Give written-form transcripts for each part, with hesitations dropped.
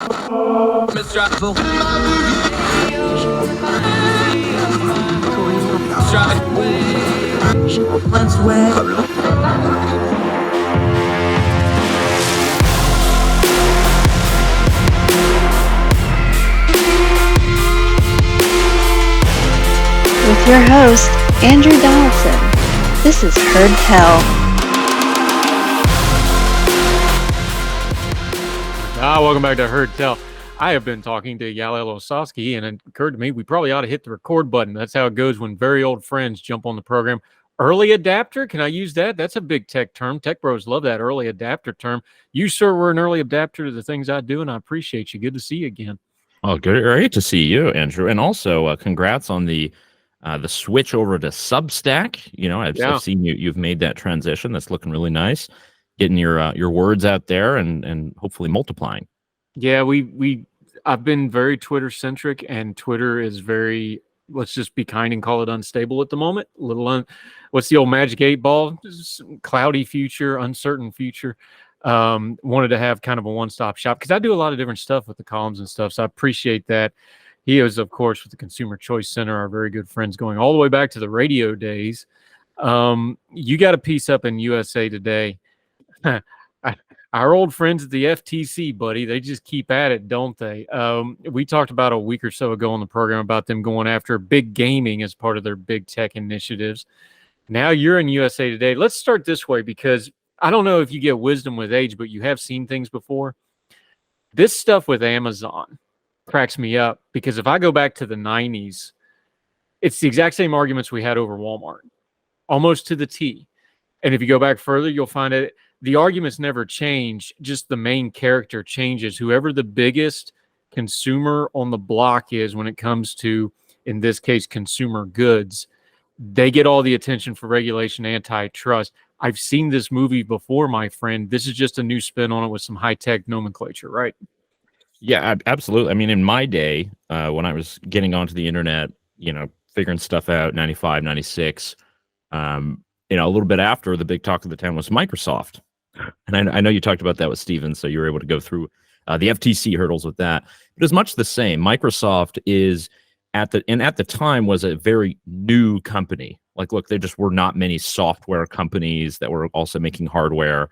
With your host, Andrew Donaldson. This is Heard Tell. Welcome back to Heard Tell. I have been talking to Yael Ossowski, and it occurred to me we probably ought to hit the record button. That's how it goes when very old friends jump on the program. Early adapter, can I use that? That's a big tech term. Tech bros love that early adapter term. You, sir, were an early adapter to the things I do, and I appreciate you. Good to see you again. Oh, great to see you, Andrew. And also, congrats on the switch over to Substack. You know, I've seen you've made that transition. That's looking really nice. Getting your words out there and hopefully multiplying. Yeah, I've been very Twitter centric, and Twitter is very, let's just be kind and call it unstable at the moment. What's the old magic 8-ball? Cloudy future, uncertain future. Wanted to have kind of a one-stop shop because I do a lot of different stuff with the columns and stuff. So I appreciate that. He is, of course, with the Consumer Choice Center, our very good friends going all the way back to the radio days. You got a piece up in USA Today. Our old friends at the FTC, buddy, they just keep at it, don't they? We talked about a week or so ago on the program about them going after big gaming as part of their big tech initiatives. Now you're in USA Today. Let's start this way because I don't know if you get wisdom with age, but you have seen things before. This stuff with Amazon cracks me up because if I go back to the 90s, it's the exact same arguments we had over Walmart, almost to the T. And if you go back further, you'll find it. The arguments never change, just the main character changes. Whoever the biggest consumer on the block is when it comes to, in this case, consumer goods, they get all the attention for regulation, antitrust. I've seen this movie before, my friend. This is just a new spin on it with some high-tech nomenclature, right? Yeah, absolutely. I mean, in my day, when I was getting onto the internet, figuring stuff out, 95, 96, a little bit after, the big talk of the town was Microsoft. And I know you talked about that with Steven, so you were able to go through the FTC hurdles with that. But it's much the same. Microsoft is at the time was a very new company. Like, look, there just were not many software companies that were also making hardware.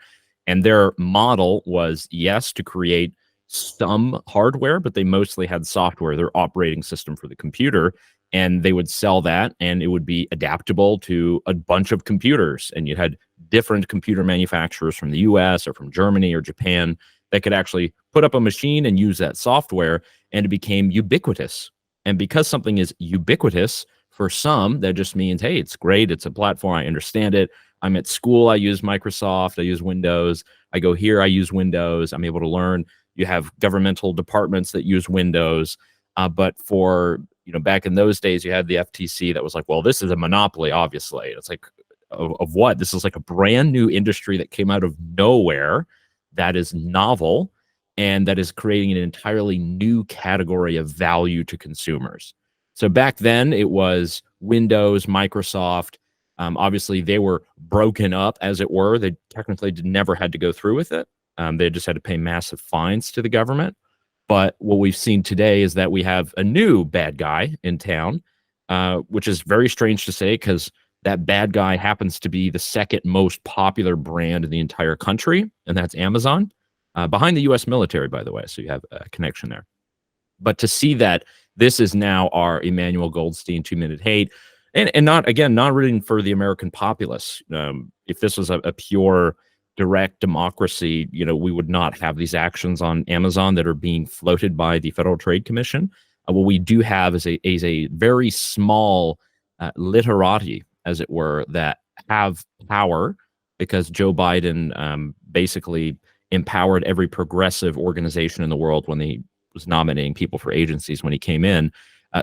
And their model was, yes, to create some hardware, but they mostly had software, their operating system for the computer. And they would sell that, and it would be adaptable to a bunch of computers. And you had different computer manufacturers from the US or from Germany or Japan that could actually put up a machine and use that software, and it became ubiquitous. And because something is ubiquitous, for some, that just means, hey, it's great. It's a platform. I understand it. I'm at school. I use Microsoft. I use Windows. I go here. I use Windows. I'm able to learn. You have governmental departments that use Windows. But for back in those days, you had the FTC that was like, well, this is a monopoly, obviously. It's like, of what? This is like a brand new industry that came out of nowhere that is novel and that is creating an entirely new category of value to consumers. So back then, it was Windows, Microsoft. Obviously, they were broken up, as it were. They technically never had to go through with it. They just had to pay massive fines to the government. But what we've seen today is that we have a new bad guy in town, which is very strange to say because that bad guy happens to be the second most popular brand in the entire country, and that's Amazon, behind the U.S. military, by the way. So you have a connection there. But to see that this is now our Emmanuel Goldstein 2-minute hate, and not written for the American populace. If this was a pure direct democracy, we would not have these actions on Amazon that are being floated by the Federal Trade Commission. What we do have is a very small literati, as it were, that have power because Joe Biden basically empowered every progressive organization in the world when he was nominating people for agencies when he came in.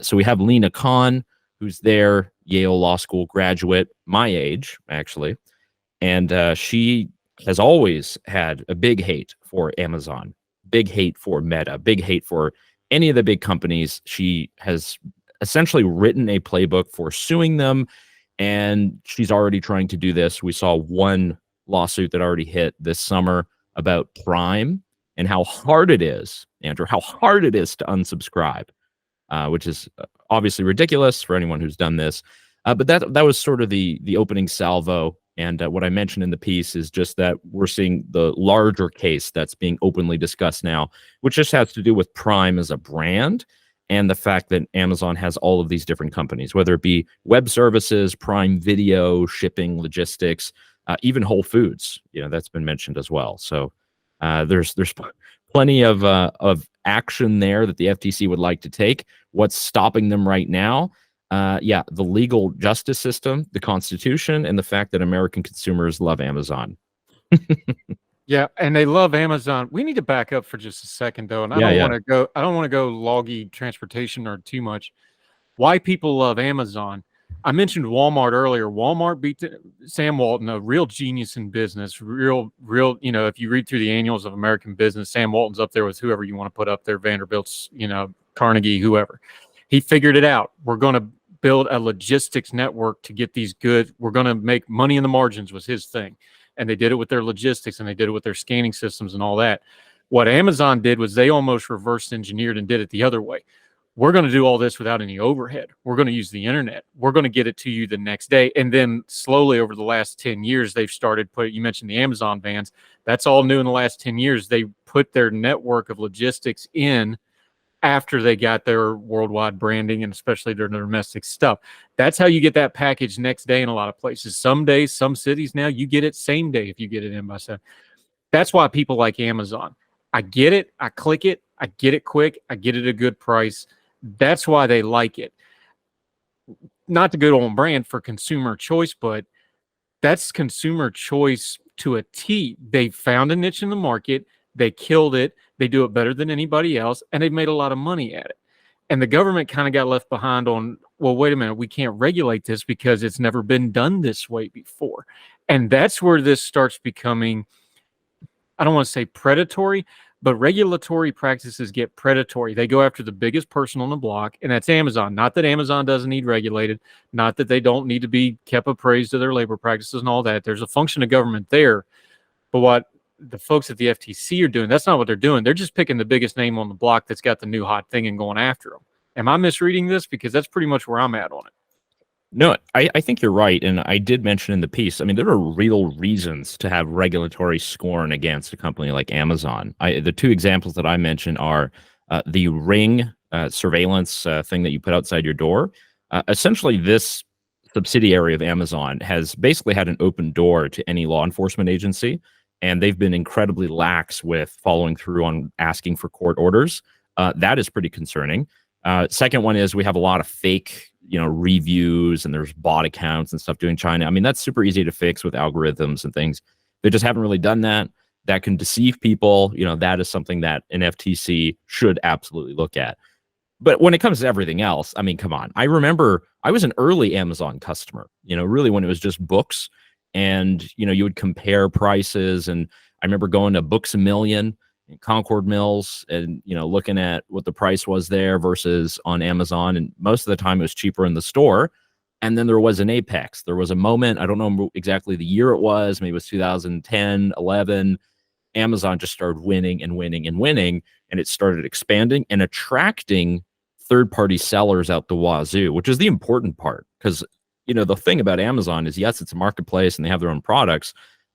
So we have Lena Khan, who's there, Yale Law School graduate, my age, actually. And she has always had a big hate for Amazon, big hate for Meta, big hate for any of the big companies. She has essentially written a playbook for suing them, and she's already trying to do this. We saw one lawsuit that already hit this summer about Prime, and how hard it is, Andrew, how hard it is to unsubscribe, which is obviously ridiculous for anyone who's done this. But that was sort of the opening salvo. And what I mentioned in the piece is just that we're seeing the larger case that's being openly discussed now, which just has to do with Prime as a brand and the fact that Amazon has all of these different companies, whether it be web services, Prime Video, shipping, logistics, even Whole Foods. That's been mentioned as well. So there's plenty of action there that the FTC would like to take. What's stopping them right now? The legal justice system, the Constitution, and the fact that American consumers love Amazon. Yeah, and they love Amazon. We need to back up for just a second, though, and I don't want to go loggy transportation or too much. Why people love Amazon? I mentioned Walmart earlier. Walmart beat Sam Walton, a real genius in business. Real. If you read through the annuals of American business, Sam Walton's up there with whoever you want to put up there, Vanderbilt's, Carnegie, whoever. He figured it out. We're going to build a logistics network to get these goods. We're going to make money in the margins was his thing. And they did it with their logistics, and they did it with their scanning systems and all that. What Amazon did was they almost reverse engineered and did it the other way. We're going to do all this without any overhead. We're going to use the internet. We're going to get it to you the next day. And then slowly over the last 10 years, they've started you mentioned the Amazon vans. That's all new in the last 10 years. They put their network of logistics in after they got their worldwide branding and especially their domestic stuff. That's how you get that package next day in a lot of places. Some days, some cities now, you get it same day if you get it in by 7. That's why people like Amazon. I get it. I click it. I get it quick. I get it at a good price. That's why they like it. Not to go on brand for consumer choice, but that's consumer choice to a T. They found a niche in the market. They killed it. They do it better than anybody else, and they've made a lot of money at it. And the government kind of got left behind on, well, wait a minute, we can't regulate this because it's never been done this way before. And that's where this starts becoming, I don't want to say predatory, but regulatory practices get predatory. They go after the biggest person on the block, and that's Amazon. Not that Amazon doesn't need regulated, not that they don't need to be kept appraised of their labor practices and all that. There's a function of government there. But what the folks at the FTC are doing, that's not what they're doing. They're just picking the biggest name on the block that's got the new hot thing and going after them. Am I misreading this? Because that's pretty much where I'm at on it. No, I think you're right. And I did mention in the piece, I mean, there are real reasons to have regulatory scorn against a company like Amazon. The two examples that I mentioned are the Ring surveillance thing that you put outside your door. Essentially, this subsidiary of Amazon has basically had an open door to any law enforcement agency, and they've been incredibly lax with following through on asking for court orders. That is pretty concerning. Second one is we have a lot of fake, reviews, and there's bot accounts and stuff doing China. I mean, that's super easy to fix with algorithms and things. They just haven't really done that. That can deceive people. That is something that an FTC should absolutely look at. But when it comes to everything else, I mean, come on. I remember I was an early Amazon customer, really when it was just books, and, you would compare prices. And I remember going to Books A Million in Concord Mills and, looking at what the price was there versus on Amazon. And most of the time it was cheaper in the store. And then there was an apex. There was a moment, I don't know exactly the year it was, maybe it was 2010, 11. Amazon just started winning and winning and winning. And it started expanding and attracting third-party sellers out the wazoo, which is the important part. Because, the thing about Amazon is, yes, it's a marketplace and they have their own products,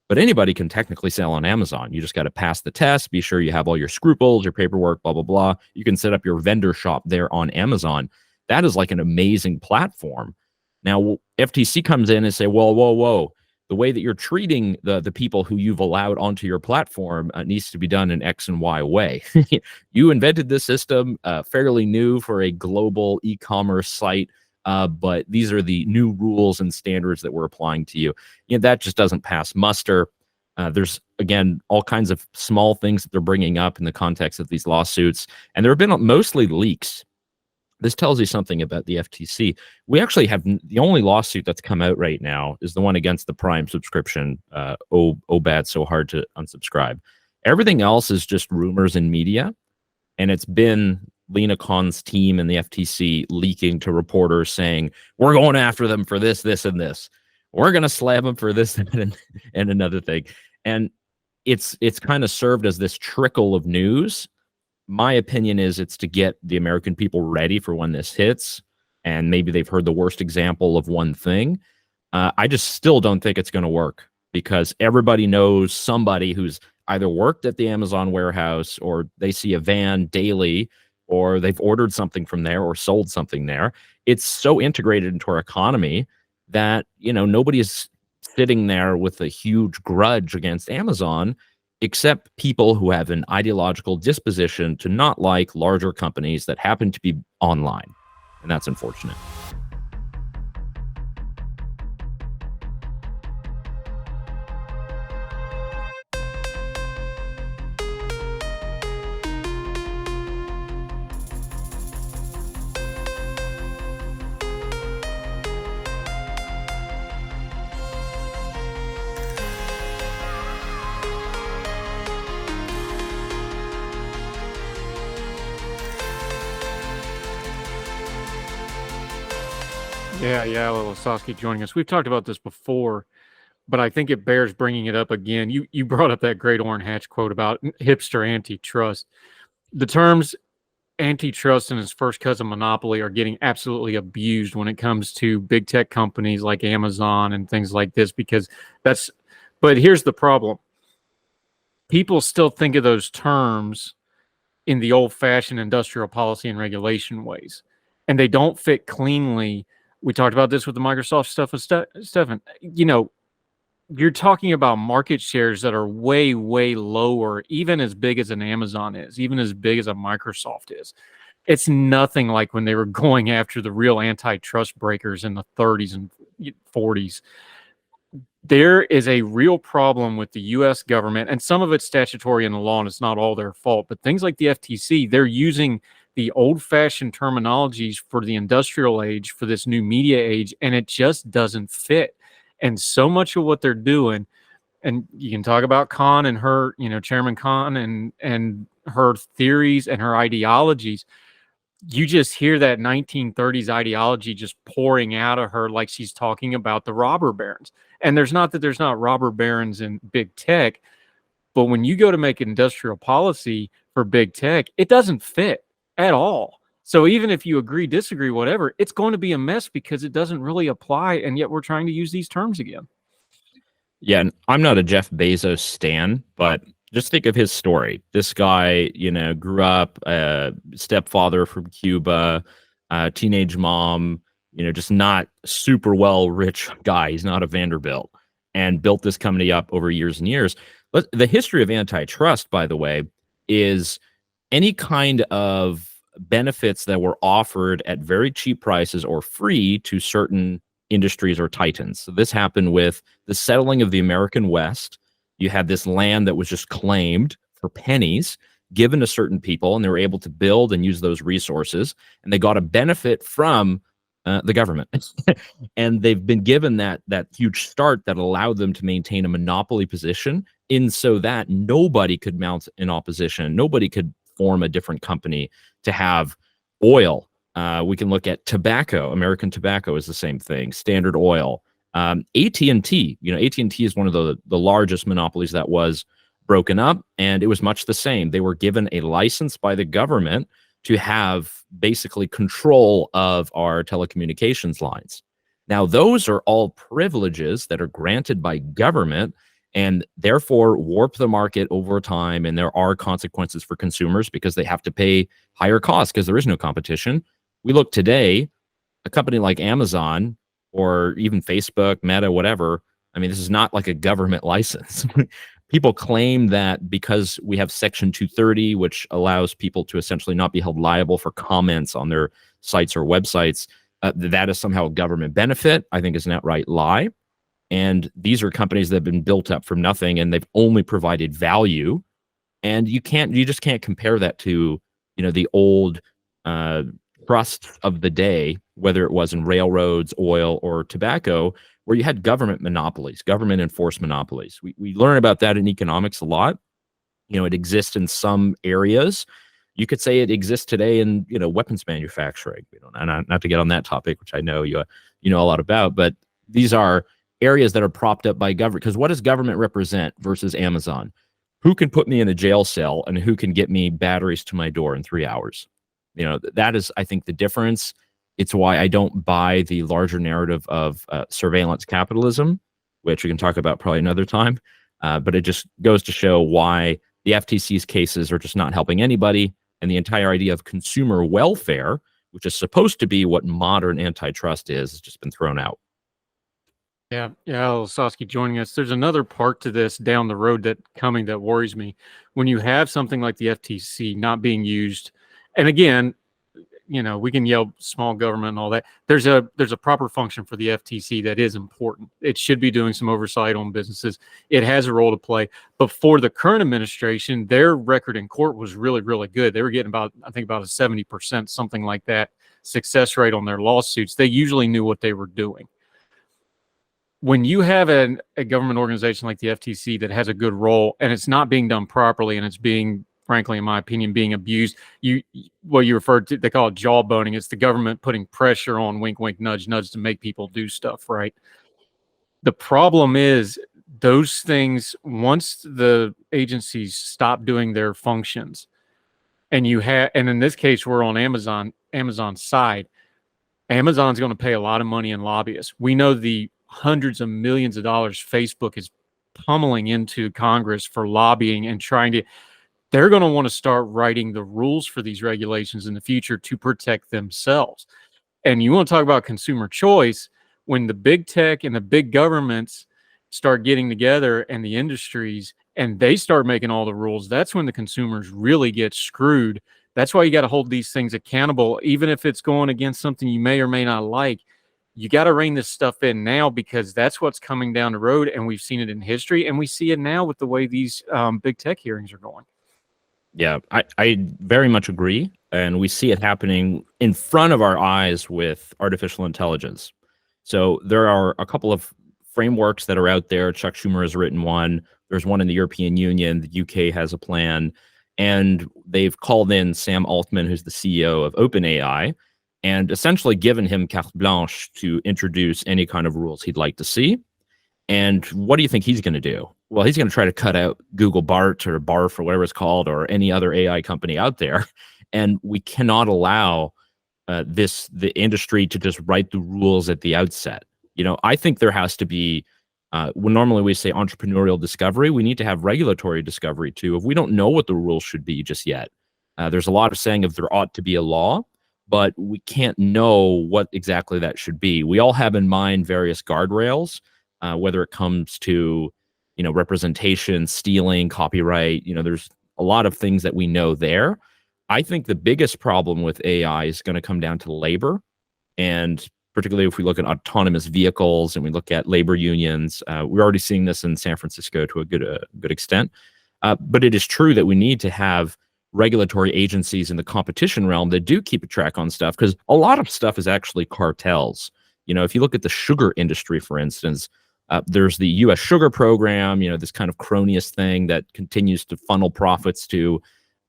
but anybody can technically sell on Amazon. You just got to pass the test, be sure you have all your scruples, your paperwork, blah, blah, blah. You can set up your vendor shop there on Amazon. That is like an amazing platform. Now, FTC comes in and say, whoa. The way that you're treating the people who you've allowed onto your platform needs to be done in X and Y way. You invented this system, fairly new for a global e-commerce site, but these are the new rules and standards that we're applying to you. That just doesn't pass muster. There's, again, all kinds of small things that they're bringing up in the context of these lawsuits, and there have been mostly leaks. This tells you something about the FTC. We actually have the only lawsuit that's come out right now is the one against the Prime subscription. Oh, bad, so hard to unsubscribe. Everything else is just rumors in media, and it's been Lena Khan's team and the FTC leaking to reporters saying, we're going after them for this, this, and this. We're going to slam them for this and another thing. And it's kind of served as this trickle of news. My opinion is it's to get the American people ready for when this hits, and maybe they've heard the worst example of one thing. I just still don't think it's going to work, because everybody knows somebody who's either worked at the Amazon warehouse, or they see a van daily, or they've ordered something from there or sold something there. It's so integrated into our economy that, nobody is sitting there with a huge grudge against Amazon, except people who have an ideological disposition to not like larger companies that happen to be online. And that's unfortunate. Yeah, Yael Ossowski joining us. We've talked about this before, but I think it bears bringing it up again. You brought up that great Orrin Hatch quote about hipster antitrust. The terms antitrust and its first cousin monopoly are getting absolutely abused when it comes to big tech companies like Amazon and things like this, because but here's the problem. People still think of those terms in the old-fashioned industrial policy and regulation ways, and they don't fit cleanly. We talked about this with the Microsoft stuff with Stefan. You're talking about market shares that are way, way lower, even as big as an Amazon is, even as big as a Microsoft is. It's nothing like when they were going after the real antitrust breakers in the 30s and 40s. There is a real problem with the U.S. government, and some of it's statutory in the law, and it's not all their fault. But things like the FTC, they're using the old-fashioned terminologies for the industrial age, for this new media age, and it just doesn't fit. And so much of what they're doing, and you can talk about Khan and her, Chairman Khan and her theories and her ideologies. You just hear that 1930s ideology just pouring out of her, like she's talking about the robber barons. And there's not robber barons in big tech, but when you go to make industrial policy for big tech, it doesn't fit at all. So even if you agree, disagree, whatever, it's going to be a mess because it doesn't really apply. And yet we're trying to use these terms again. Yeah, and I'm not a Jeff Bezos stan, but just think of his story. This guy, grew up, stepfather from Cuba, teenage mom, just not super well rich guy. He's not a Vanderbilt, and built this company up over years and years. But the history of antitrust, by the way, is any kind of benefits that were offered at very cheap prices or free to certain industries or titans. So this happened with the settling of the American West. You had this land that was just claimed for pennies, given to certain people, and they were able to build and use those resources, and they got a benefit from the government. And they've been given that huge start that allowed them to maintain a monopoly position in so that nobody could mount an opposition. Nobody could form a different company to have oil. We can look at tobacco. American tobacco is the same thing. Standard Oil. AT&T, AT&T is one of the largest monopolies that was broken up, and it was much the same. They were given a license by the government to have basically control of our telecommunications lines. Now, those are all privileges that are granted by government and therefore warp the market over time, and there are consequences for consumers because they have to pay higher costs because there is no competition. We look today, a company like Amazon or even Facebook, Meta, whatever, I mean, this is not like a government license. People claim that because we have Section 230, which allows people to essentially not be held liable for comments on their sites or websites, that is somehow a government benefit. I think is an outright lie. And these are companies that have been built up from nothing, and they've only provided value. And you just can't compare that to, the old trusts of the day, whether it was in railroads, oil, or tobacco, where you had government monopolies, government enforced monopolies. We learn about that in economics a lot. It exists in some areas. You could say it exists today in, weapons manufacturing. Not to get on that topic, which I know you know a lot about, but these are areas that are propped up by government. Because what does government represent versus Amazon? who can put me in a jail cell and who can get me batteries to my door in 3 hours. That is, I think, the difference. It's why I don't buy the larger narrative of surveillance capitalism, which we can talk about probably another time. But it just goes to show why the FTC's cases are just not helping anybody. And the entire idea of consumer welfare, which is supposed to be what modern antitrust is, has just been thrown out. Yeah, Yael Ossowski joining us. There's another part to this down the road that worries me. When you have something like the FTC not being used, and again, we can yell small government and all that. There's a proper function for the FTC that is important. It should be doing some oversight on businesses. It has a role to play. But for the current administration, their record in court was really, really good. They were getting about a 70%, something like that, success rate on their lawsuits. They usually knew what they were doing. When you have a government organization like the FTC that has a good role and it's not being done properly and it's being, frankly, in my opinion, being abused, you referred to, they call it jawboning. It's the government putting pressure on, wink, wink, nudge, nudge, to make people do stuff, right? The problem is those things, once the agencies stop doing their functions, and in this case, we're on Amazon's side, Amazon's going to pay a lot of money in lobbyists. We know the hundreds of millions of dollars Facebook is pummeling into Congress for lobbying and they're going to want to start writing the rules for these regulations in the future to protect themselves. And you want to talk about consumer choice, when the big tech and the big governments start getting together and the industries and they start making all the rules, that's when the consumers really get screwed. That's why you got to hold these things accountable, even if it's going against something you may or may not like. You got to rein this stuff in now, because that's what's coming down the road, and we've seen it in history, and we see it now with the way these big tech hearings are going. Yeah, I very much agree, and we see it happening in front of our eyes with artificial intelligence. So there are a couple of frameworks that are out there. Chuck Schumer has written one. There's one in the European Union. The UK has a plan, and they've called in Sam Altman, who's the CEO of OpenAI, and essentially given him carte blanche to introduce any kind of rules he'd like to see. And what do you think he's going to do? Well, he's going to try to cut out Google Bart or Barf or whatever it's called, or any other AI company out there. And we cannot allow the industry to just write the rules at the outset. I think there has to be, when normally we say entrepreneurial discovery, we need to have regulatory discovery too. If we don't know what the rules should be just yet, there's a lot of saying if there ought to be a law, but we can't know what exactly that should be. We all have in mind various guardrails, whether it comes to, representation, stealing, copyright. There's a lot of things that we know there. I think the biggest problem with AI is going to come down to labor, and particularly if we look at autonomous vehicles and we look at labor unions. We're already seeing this in San Francisco to a good extent. But it is true that we need to have regulatory agencies in the competition realm that do keep a track on stuff, because a lot of stuff is actually cartels. If you look at the sugar industry, for instance, there's the U.S. sugar program, this kind of cronyist thing that continues to funnel profits to,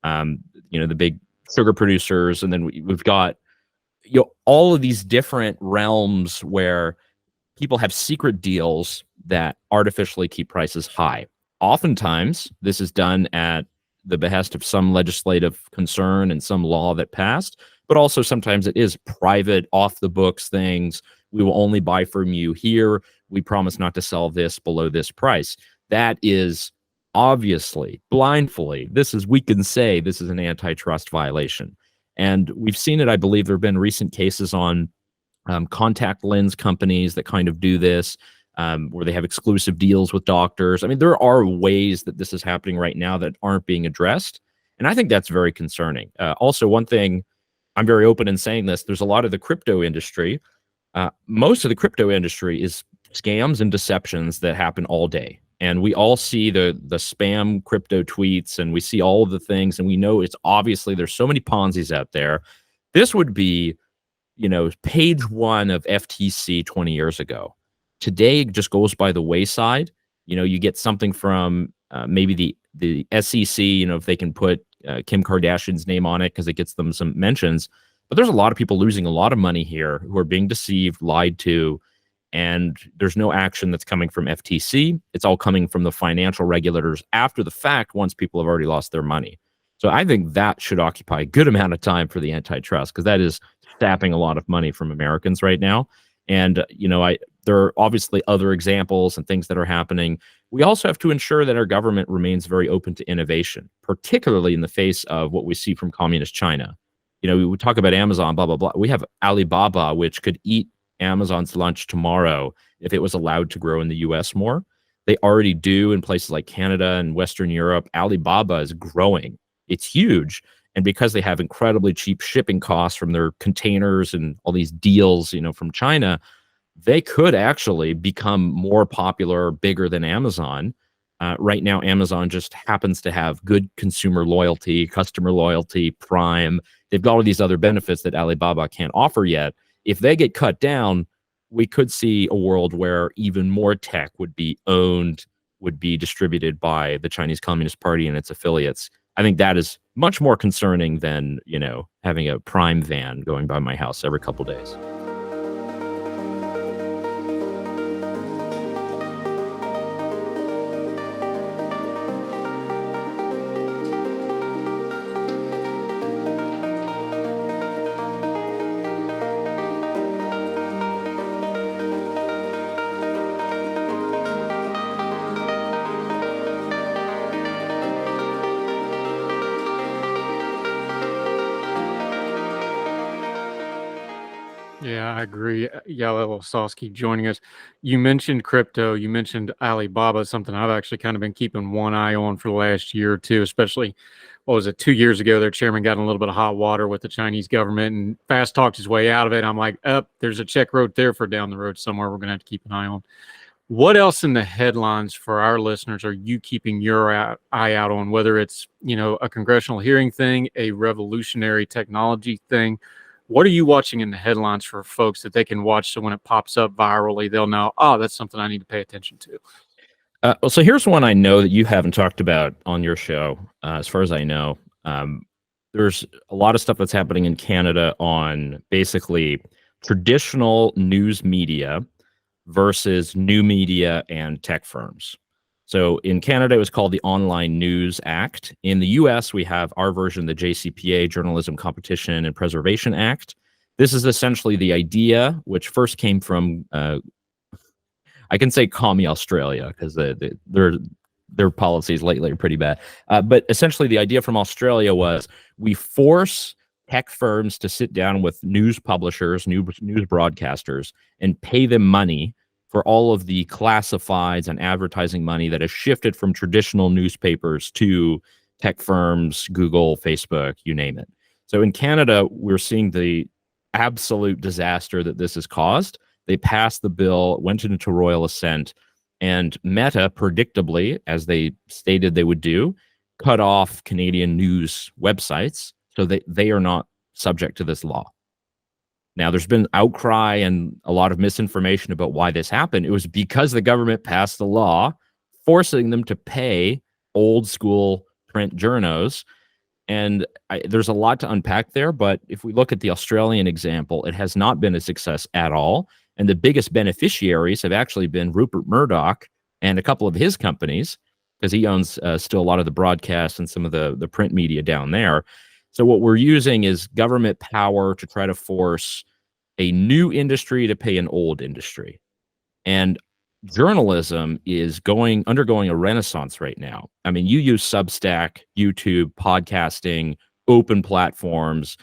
the big sugar producers. And then we've got, all of these different realms where people have secret deals that artificially keep prices high. Oftentimes, this is done at the behest of some legislative concern and some law that passed, but also sometimes it is private, off the books things. We will only buy from you here. We promise not to sell this below this price. That is obviously, blindly, we can say this is an antitrust violation. And we've seen it, I believe there have been recent cases on contact lens companies that kind of do this, where they have exclusive deals with doctors. I mean, there are ways that this is happening right now that aren't being addressed. And I think that's very concerning. Also, one thing, I'm very open in saying this, there's a lot of the crypto industry. Most of the crypto industry is scams and deceptions that happen all day. And we all see the spam crypto tweets, and we see all of the things, and we know it's obviously there's so many Ponzi's out there. This would be, page one of FTC 20 years ago. Today it just goes by the wayside. You get something from maybe the SEC, if they can put Kim Kardashian's name on it because it gets them some mentions. But there's a lot of people losing a lot of money here who are being deceived, lied to. and there's no action that's coming from FTC. It's all coming from the financial regulators after the fact, once people have already lost their money. So I think that should occupy a good amount of time for the antitrust, because that is sapping a lot of money from Americans right now. And, there are obviously other examples and things that are happening. We also have to ensure that our government remains very open to innovation, particularly in the face of what we see from communist China. We would talk about Amazon, blah, blah, blah. We have Alibaba, which could eat Amazon's lunch tomorrow if it was allowed to grow in the US more. They already do in places like Canada and Western Europe. Alibaba is growing. It's huge. And because they have incredibly cheap shipping costs from their containers and all these deals, from China, they could actually become more popular, bigger than Amazon. Right now, Amazon just happens to have good consumer loyalty, customer loyalty, Prime. They've got all these other benefits that Alibaba can't offer yet. If they get cut down, we could see a world where even more tech would be owned, would be distributed by the Chinese Communist Party and its affiliates. I think that is much more concerning than, having a Prime van going by my house every couple days. Yeah, I agree. Yael Ossowski joining us. You mentioned crypto. You mentioned Alibaba, something I've actually kind of been keeping one eye on for the last year or two, especially, 2 years ago, their chairman got in a little bit of hot water with the Chinese government and fast talked his way out of it. I'm like, there's a check wrote there for down the road somewhere we're going to have to keep an eye on. What else in the headlines for our listeners are you keeping your eye out on, whether it's, a congressional hearing thing, a revolutionary technology thing? What are you watching in the headlines for folks that they can watch so when it pops up virally, they'll know, that's something I need to pay attention to? So here's one I know that you haven't talked about on your show, as far as I know. There's a lot of stuff that's happening in Canada on basically traditional news media versus new media and tech firms. So in Canada, it was called the Online News Act. In the US, we have our version, the JCPA, Journalism Competition and Preservation Act. This is essentially the idea, which first came from, I can say commie Australia, because their policies lately are pretty bad. But essentially the idea from Australia was we force tech firms to sit down with news publishers, news broadcasters, and pay them money for all of the classifieds and advertising money that has shifted from traditional newspapers to tech firms, Google, Facebook, you name it. So in Canada, we're seeing the absolute disaster that this has caused. They passed the bill, went into royal assent, and Meta, predictably, as they stated they would do, cut off Canadian news websites so that they are not subject to this law. Now, there's been outcry and a lot of misinformation about why this happened. It was because the government passed the law forcing them to pay old school print journos. And there's a lot to unpack there. But if we look at the Australian example, it has not been a success at all. And the biggest beneficiaries have actually been Rupert Murdoch and a couple of his companies, because he owns still a lot of the broadcast and some of the print media down there. So what we're using is government power to try to force a new industry to pay an old industry. And journalism is undergoing a renaissance right now. I mean, you use Substack, YouTube, podcasting, open platforms.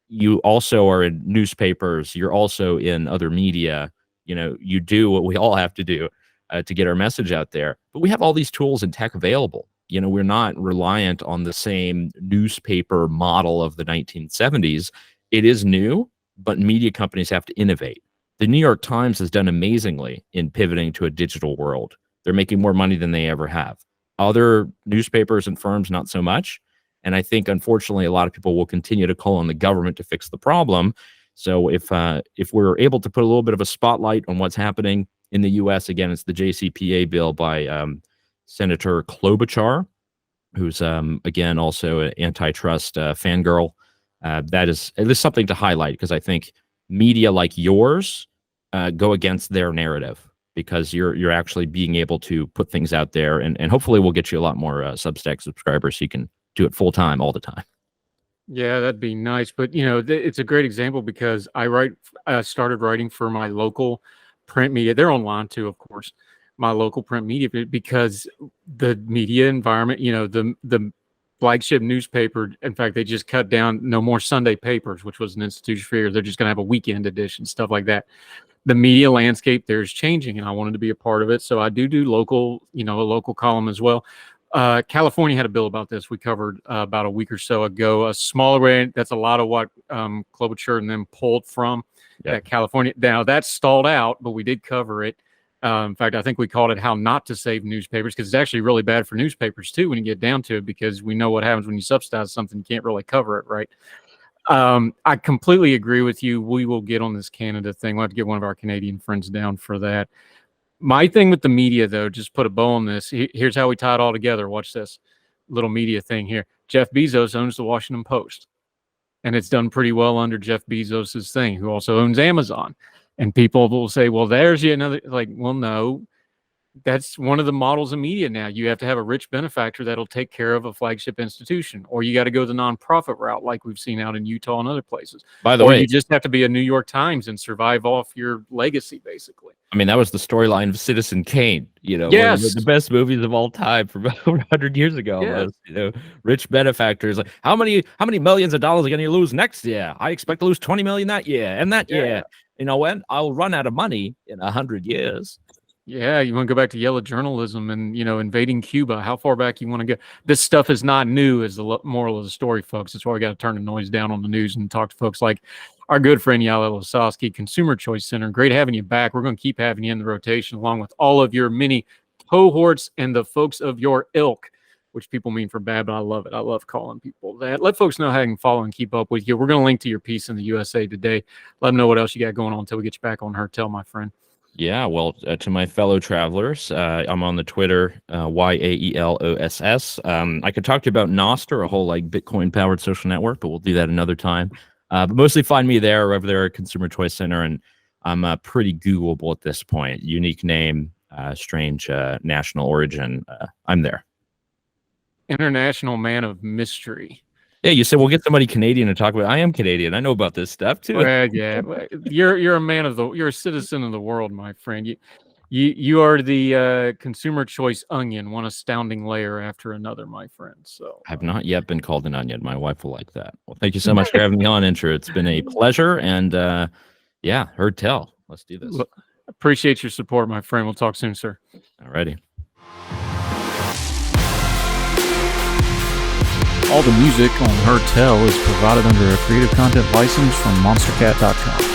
You also are in newspapers. You're also in other media. You do what we all have to do to get our message out there. But we have all these tools and tech available. We're not reliant on the same newspaper model of the 1970s. It is new, but media companies have to innovate. The New York Times has done amazingly in pivoting to a digital world. They're making more money than they ever have. Other newspapers and firms, not so much. And I think, unfortunately, a lot of people will continue to call on the government to fix the problem. So if we're able to put a little bit of a spotlight on what's happening in the U.S., again, it's the JCPA bill by Senator Klobuchar, who's, again, also an antitrust fangirl. That is something to highlight, because I think media like yours go against their narrative, because you're actually being able to put things out there, and hopefully we'll get you a lot more Substack subscribers so you can do it full time all the time. Yeah, that'd be nice. But it's a great example because I started writing for my local print media. They're online too, of course. My local print media, because the media environment, the flagship newspaper. In fact, they just cut down no more Sunday papers, which was an institution for years. They're just going to have a weekend edition, stuff like that. The media landscape there is changing, and I wanted to be a part of it. So I do local, a local column as well. California had a bill about this. We covered about a week or so ago. A smaller way. That's a lot of what Klobuchar and them pulled from California. Now that's stalled out, but we did cover it. In fact, I think we called it "How Not to Save Newspapers," because it's actually really bad for newspapers too when you get down to it, because we know what happens when you subsidize something. You can't really cover it, right? I completely agree with you. We will get on this Canada thing. We'll have to get one of our Canadian friends down for that. My thing with the media, though, just put a bow on this. Here's how we tie it all together. Watch this little media thing here. Jeff Bezos owns the Washington Post, and it's done pretty well under Jeff Bezos's thing, who also owns Amazon. And people will say, well, there's another, like, well, no. That's one of the models of media now. You have to have a rich benefactor that'll take care of a flagship institution, or you got to go the nonprofit route, like we've seen out in Utah and other places. By the or way, you just have to be a New York Times and survive off your legacy, basically. I mean, that was the storyline of Citizen Kane. Yes. One of the best movies of all time from over 100 years ago. Yes. Was, rich benefactors like, how many millions of dollars are going to lose next year? I expect to lose 20 million that year, and that year. You know when? I'll run out of money in 100 years. Yeah, you want to go back to yellow journalism and, invading Cuba, how far back you want to go. This stuff is not new, is the moral of the story, folks. That's why we got to turn the noise down on the news and talk to folks like our good friend Yael Ossowski, Consumer Choice Center. Great having you back. We're going to keep having you in the rotation along with all of your many cohorts and the folks of your ilk, which people mean for bad, but I love it. I love calling people that. Let folks know how you can follow and keep up with you. We're going to link to your piece in the USA Today. Let them know what else you got going on until we get you back on Her Tell, my friend. Yeah, well, to my fellow travelers, I'm on the Twitter, YAELOSS. I could talk to you about Nostr, a whole Bitcoin-powered social network, but we'll do that another time. But mostly find me there, over there at Consumer Choice Center, and I'm pretty Googleable at this point. Unique name, strange national origin. I'm there. International man of mystery. Yeah, you said we'll get somebody Canadian to talk about. I am Canadian. I know about this stuff too. Well, yeah, you're a man of you're a citizen of the world, my friend. You are the consumer choice onion, one astounding layer after another, my friend. So I've not yet been called an onion. My wife will like that. Well, thank you so much for having me on, Andrew. It's been a pleasure, and Heard Tell. Let's do this. Appreciate your support, my friend. We'll talk soon, sir. Alrighty. All the music on Her Tell is provided under a Creative Content license from monstercat.com.